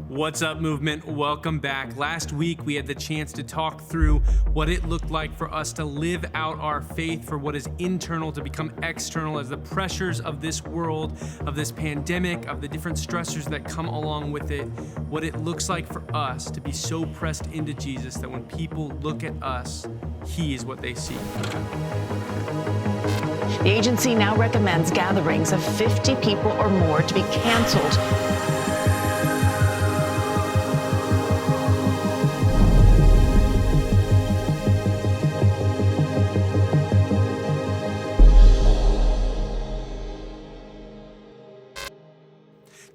What's up, movement? Welcome back. Last week, we had the chance to talk through what it looked like for us to live out our faith for what is internal to become external as the pressures of this world, of this pandemic, of the different stressors that come along with it, what it looks like for us to be so pressed into Jesus that when people look at us, He is what they see. The agency now recommends gatherings of 50 people or more to be canceled.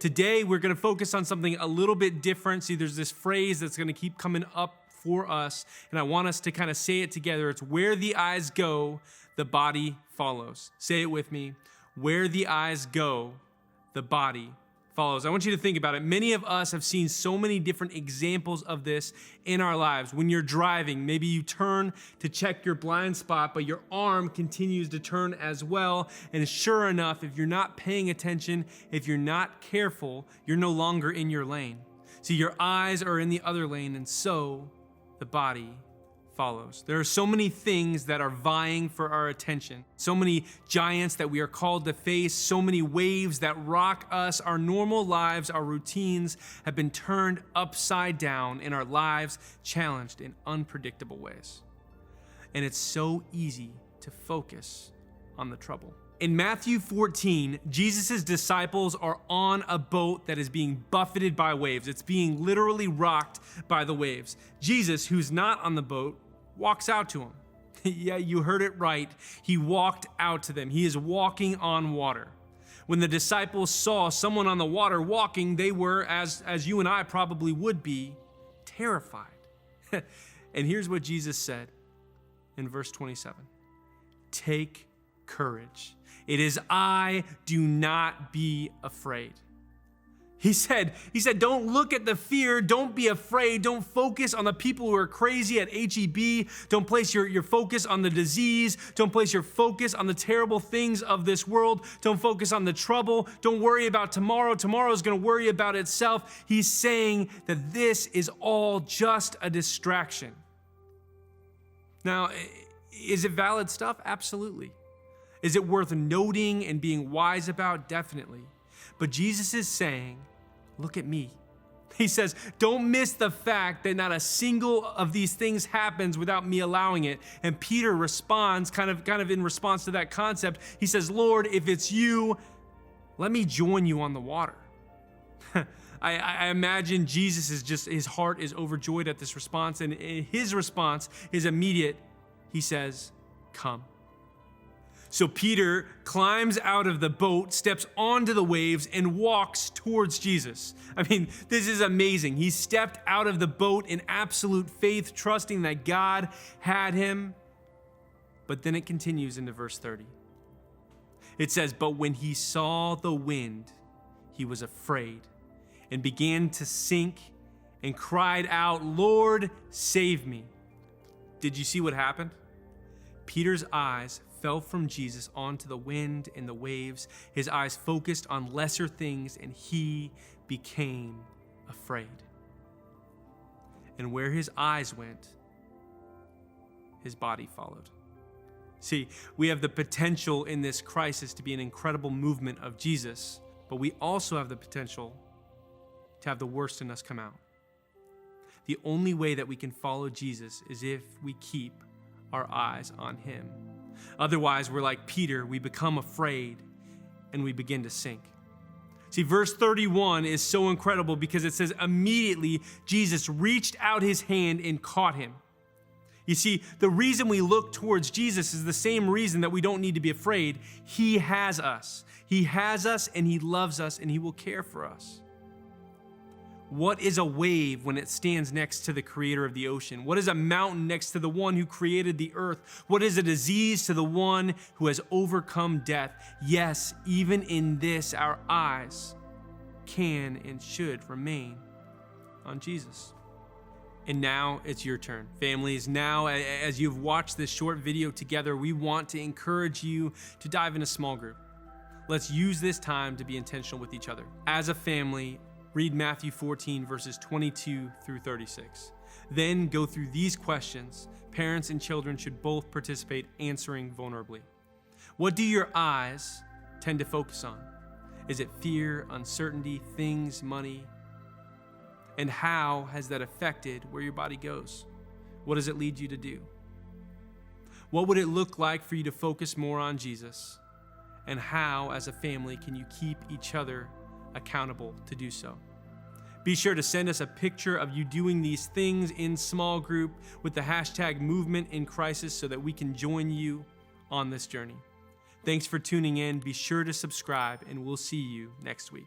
Today, we're going to focus on something a little bit different. See, there's this phrase that's going to keep coming up for us, and I want us to kind of say it together. It's where the eyes go, the body follows. Say it with me. Where the eyes go, the body follows. I want you to think about it. Many of us have seen so many different examples of this in our lives. When you're driving, maybe you turn to check your blind spot, but your arm continues to turn as well. And sure enough, if you're not paying attention, if you're not careful, you're no longer in your lane. See, your eyes are in the other lane, and so the body follows. There are so many things that are vying for our attention, so many giants that we are called to face, so many waves that rock us. Our normal lives, our routines have been turned upside down and our lives challenged in unpredictable ways. And it's so easy to focus on the trouble. In Matthew 14, Jesus' disciples are on a boat that is being buffeted by waves. It's being literally rocked by the waves. Jesus, who's not on the boat, walks out to them. Yeah, you heard it right. He walked out to them. He is walking on water. When the disciples saw someone on the water walking, they were, as you and I probably would be, terrified. And here's what Jesus said in verse 27. Take courage. It is I, do not be afraid. He said, don't look at the fear, don't be afraid, don't focus on the people who are crazy at HEB, don't place your focus on the disease, don't place your focus on the terrible things of this world, don't focus on the trouble, don't worry about tomorrow, tomorrow is going to worry about itself. He's saying that this is all just a distraction. Now, is it valid stuff? Absolutely. Is it worth noting and being wise about? Definitely. But Jesus is saying, look at me. He says, don't miss the fact that not a single of these things happens without me allowing it. And Peter responds, kind of in response to that concept. He says, Lord, if it's you, let me join you on the water. I imagine Jesus is just, his heart is overjoyed at this response. And his response is immediate. He says, come. So Peter climbs out of the boat, steps onto the waves, and walks towards Jesus. I mean, this is amazing. He stepped out of the boat in absolute faith, trusting that God had him. But then it continues into verse 30. It says, but when he saw the wind, he was afraid and began to sink and cried out, Lord, save me. Did you see what happened? Peter's eyes fell from Jesus onto the wind and the waves. His eyes focused on lesser things, and he became afraid. And where his eyes went, his body followed. See, we have the potential in this crisis to be an incredible movement of Jesus, but we also have the potential to have the worst in us come out. The only way that we can follow Jesus is if we keep our eyes on him. Otherwise, we're like Peter, we become afraid and we begin to sink. See, verse 31 is so incredible because it says immediately Jesus reached out his hand and caught him. You see, the reason we look towards Jesus is the same reason that we don't need to be afraid. He has us. He has us and he loves us and he will care for us. What is a wave when it stands next to the creator of the ocean? What is a mountain next to the one who created the earth? What is a disease to the one who has overcome death? Yes, even in this, our eyes can and should remain on Jesus. And now it's your turn. Families, now as you've watched this short video together, we want to encourage you to dive in a small group. Let's use this time to be intentional with each other. As a family, Read Matthew 14, verses 22 through 36. Then go through these questions. Parents and children should both participate, answering vulnerably. What do your eyes tend to focus on? Is it fear, uncertainty, things, money? And how has that affected where your body goes? What does it lead you to do? What would it look like for you to focus more on Jesus? And how, as a family, can you keep each other accountable to do so? Be sure to send us a picture of you doing these things in small group with the hashtag Movement in Crisis so that we can join you on this journey. Thanks for tuning in. Be sure to subscribe, and we'll see you next week.